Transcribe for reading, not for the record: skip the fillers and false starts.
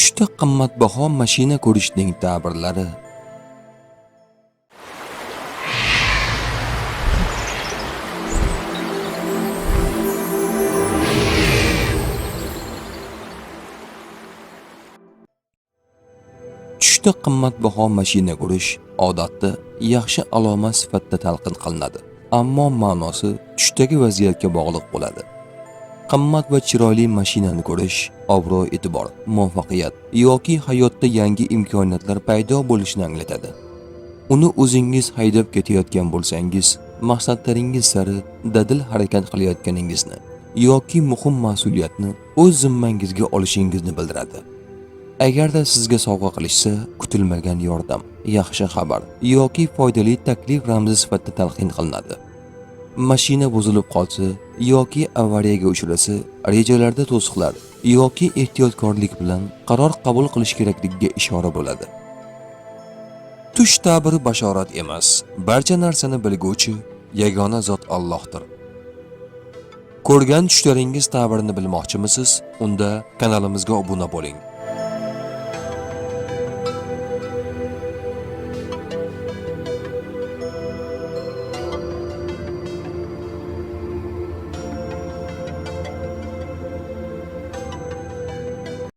Tushda qimmatbaho mashina ko'rishning ta'birlari. Tushda qimmatbaho mashina ko'rish odatda yaxshi alomat sifatida talqin qilinadi, ammo ma'nosi tushdagi vaziyatga bog'liq bo'ladi. Qimmat va chiroyli mashinani ko'rish obro'-e'tibor, muvaffaqiyat yoki hayotda yangi imkoniyatlar paydo bo'lishini anglatadi. Uni o'zingiz haydab ketayotgan bo'lsangiz, maqsadlaringiz sari dadil harakat qilayotganingizni yoki muhim mas'uliyatni o'z zimmangizga olishingizni bildiradi. Agarda sizga sovg'a qilishsa, kutilmagan yordam, yaxshi xabar yoki foydali taklif ramzi sifatida talqin qilinadi. Mashina buzilib qolsa yoki avariyaga uchrasa, rejalarda to'siqlar yoki ehtiyotkorlik bilan qaror qabul qilish kerakligiga ishora bo'ladi. Tush ta'biri bashorat emas, barcha narsani bilguvchi yagona zot Allohdir. Ko'rgan tushlaringiz ta'birini bilmoqchimisiz? Unda kanalimizga obuna bo'ling.